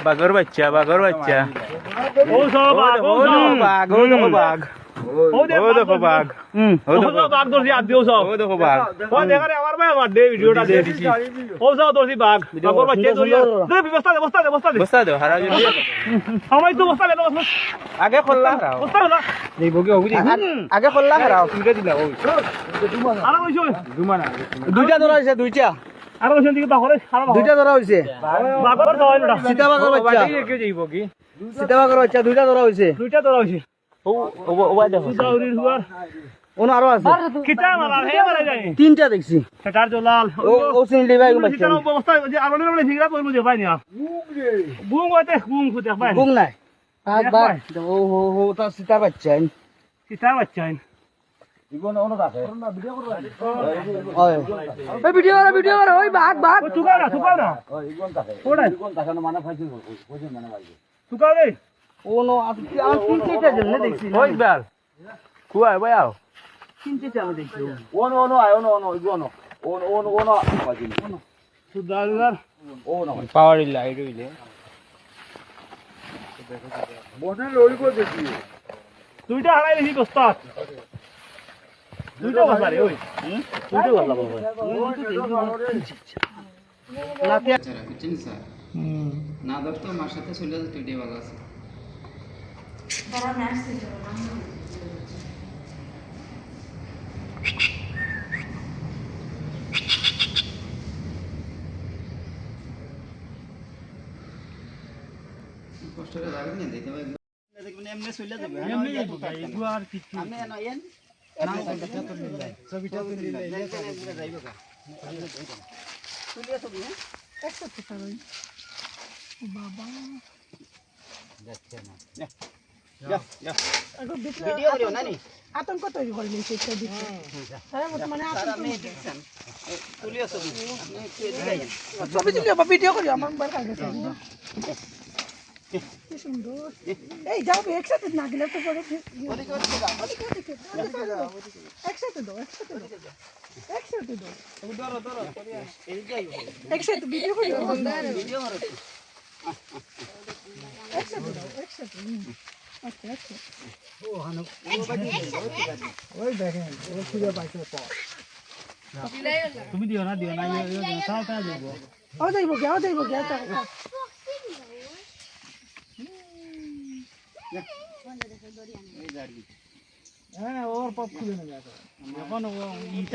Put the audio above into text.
বাঘর বাচ্চা বাঘর বাচ্চা ও সব বাঘ ও বাঘ ও দেখো বাঘ ও দেখো বাঘ ও দেখো বাঘ ধরছি আপ দিও সব ও দেখো বাঘ ও দেখা রে আমার ভাই আমার দে ভিডিওটা দে দিছি ও সব ধরছি বাঘ বাঘর বাচ্চা ধরিয়া দে বস্তা দে বস্তা দে বস্তা দে বস্তা দাও হারা যাবে সময় তো বস্তা দে আগে খোল্লা হারাও বস্তা না দেইব কি হবি আগে খোল্লা হারাও তুইটা দিলা ওই আর কইছো দুইটা ধরা হইছে দুইটা আর কইছো দিকে বাঘরে খারাপ দুইটা ধরা হইছে বাঘর ধরে না সীতা বাঘর বাচ্চা কে যাইব কি সীতা বাঘর বাচ্চা দুইটা ধরা হইছে দুইটা ধরা হইছে ও ও দেখো দাউরির হুয়ার ওন আরো আছে কিটা মারা হে মারা যায় তিনটা দেখছি সেটার জলাল ও চিনলি ভাই বাচ্চা অবস্থা যে আর মানে ফিগরা কইবো যে ভাই না বুং হইতে বুং খুঁজে ভাই গুং নাই বাঘ বাঘ ও হো হো তা সীতা বাচ্চা কিটা বাচ্চা ওই ভিডিও কর ওই বাঘ বাঘ তুকাও না ওড়া তুকাও রে ও নো আমি তিন চারটা জন্য দেখছি ওই বাল কুয়া ভাই আও তিন চারটা আমি দেখছি সুদারুদার পাওয়ার লাইট হইলে দুইটা হারাই দেখি গোস্তাত দুইটা বাজারে ওই দুইটা বাজার না ধরতো মার সাথে চলে যেত এটাই ভালো আছে কষ্ট করে রাখবেন না দিতে হবে দেখবেন এমনি চলে যাবে এমনি যাইবো ভাই এগুয়ার কিছু আমি না এন ছবিটা তুলে যাইবো কা তুলিয়া ছবি হ্যাঁ একটা ফটো রই বাবা যাচ্ছে না ভিডিও করিও না নি আতঙ্ক তৈরি করে নিয়েছে একটা দিকে হ্যাঁ মানে আপনি দেখছেন তুলিয়া ছবি আপনি একটু দেখাইন ছবি তুলিও বা ভিডিও করিও আমার বার কাছে কি সুন্দর এই যাও একসাথে না গেলে তো পরে একসাথে দাও একসাথে দাও একসাথে ভিডিও করিও ভিডিও করো একসাথে দাও একসাথে আচ্ছা আচ্ছা তুমি দিও না তাও যাইবো ও যাইব গে হ্যাঁ ওর পপ খুলে নেবে এখন